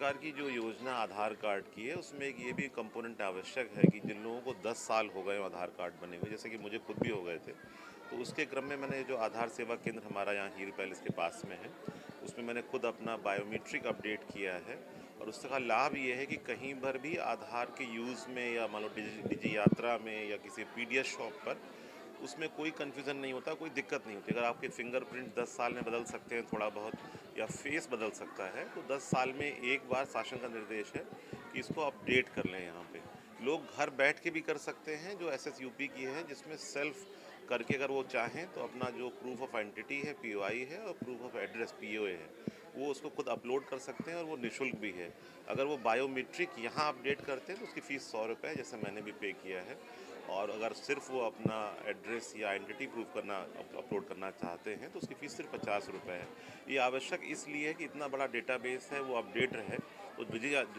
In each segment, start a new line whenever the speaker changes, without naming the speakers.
सरकार की जो योजना आधार कार्ड की है उसमें एक ये भी कंपोनेंट आवश्यक है कि जिन लोगों को 10 साल हो गए आधार कार्ड बने हुए, जैसे कि मुझे खुद भी हो गए थे, तो उसके क्रम में मैंने जो आधार सेवा केंद्र हमारा यहाँ हीर पैलेस के पास में है, उसमें मैंने खुद अपना बायोमेट्रिक अपडेट किया है। और उसका लाभ ये है कि कहीं पर भी आधार के यूज़ में या मान लो डिजी यात्रा में या किसी पीडीएस शॉप पर उसमें कोई कन्फ्यूज़न नहीं होता, कोई दिक्कत नहीं होती। अगर आपके फिंगरप्रिंट 10 साल में बदल सकते हैं थोड़ा बहुत, या फेस बदल सकता है, तो 10 साल में एक बार शासन का निर्देश है कि इसको अपडेट कर लें। यहाँ पे लोग घर बैठ के भी कर सकते हैं, जो एसएसयूपी की है, जिसमें सेल्फ करके अगर वो चाहें तो अपना जो प्रूफ ऑफ आइडेंटिटी है पीओआई है और प्रूफ ऑफ एड्रेस पीओए है, वो उसको खुद अपलोड कर सकते हैं और वो निःशुल्क भी है। अगर वो बायोमेट्रिक यहाँ अपडेट करते हैं तो उसकी फ़ीस 100 रुपये है, जैसे मैंने भी पे किया है। और अगर सिर्फ वो अपना एड्रेस या आइडेंटिटी प्रूफ करना अपलोड करना चाहते हैं तो उसकी फ़ीस सिर्फ 50 रुपये है। ये आवश्यक इसलिए है कि इतना बड़ा डेटाबेस है वो अपडेट रहे, तो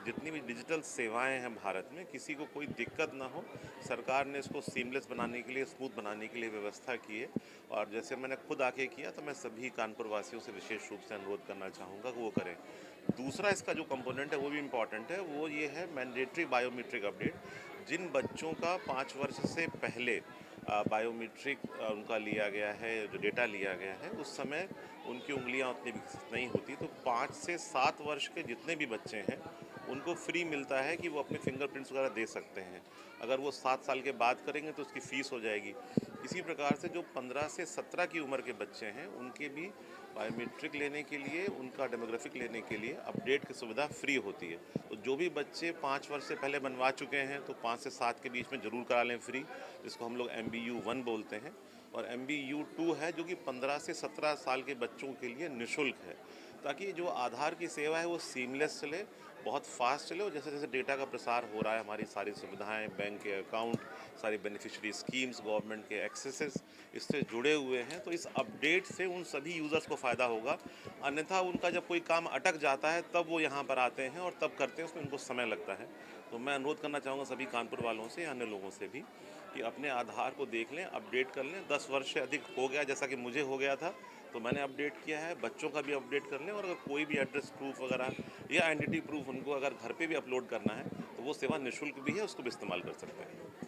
जितनी भी डिजिटल सेवाएं हैं भारत में, किसी को कोई दिक्कत ना हो। सरकार ने इसको सीमलेस बनाने के लिए, स्मूथ बनाने के लिए व्यवस्था की है। और जैसे मैंने खुद आके किया, तो मैं सभी कानपुर वासियों से विशेष रूप से अनुरोध करना चाहूँगा कि वो करें। दूसरा इसका जो कंपोनेंट है वो भी इम्पॉर्टेंट है, वो ये है मैंडेटरी बायोमेट्रिक अपडेट। जिन बच्चों का 5 वर्ष से पहले बायोमेट्रिक उनका लिया गया है, जो डेटा लिया गया है, उस समय उनकी उंगलियां उतनी विकसित नहीं होती, तो 5 से 7 वर्ष के जितने भी बच्चे हैं उनको फ्री मिलता है कि वो अपने फिंगरप्रिंट्स वगैरह दे सकते हैं। अगर वो 7 साल के बाद करेंगे तो उसकी फ़ीस हो जाएगी। इसी प्रकार से जो 15 से 17 की उम्र के बच्चे हैं उनके भी बायोमेट्रिक लेने के लिए, उनका डेमोग्राफिक लेने के लिए अपडेट की सुविधा फ्री होती है। तो जो भी बच्चे 5 वर्ष से पहले बनवा चुके हैं तो 5 से 7 के बीच में ज़रूर करा लें फ्री, जिसको हम लोग MBU1 बोलते हैं। और MBU2 है जो कि 15 से 17 साल के बच्चों के लिए निःशुल्क है, ताकि जो आधार की सेवा है वो सीमलेस चले, बहुत फास्ट चले। और जैसे जैसे डेटा का प्रसार हो रहा है, हमारी सारी सुविधाएं, बैंक के अकाउंट, सारी बेनिफिशियरी स्कीम्स, गवर्नमेंट के एक्सेसेस इससे जुड़े हुए हैं, तो इस अपडेट से उन सभी यूज़र्स को फ़ायदा होगा। अन्यथा उनका जब कोई काम अटक जाता है तब वो यहाँ पर आते हैं और तब करते हैं, उसमें उनको समय लगता है। तो मैं अनुरोध करना चाहूँगा सभी कानपुर वालों से या अन्य लोगों से भी कि अपने आधार को देख लें, अपडेट कर लें। 10 वर्ष से अधिक हो गया, जैसा कि मुझे हो गया था, तो मैंने अपडेट किया है। बच्चों का भी अपडेट कर लें। और अगर कोई भी एड्रेस प्रूफ वगैरह या आइडेंटिटी प्रूफ उनको अगर घर पे भी अपलोड करना है तो वो सेवा निःशुल्क भी है, उसको भी इस्तेमाल कर सकते हैं।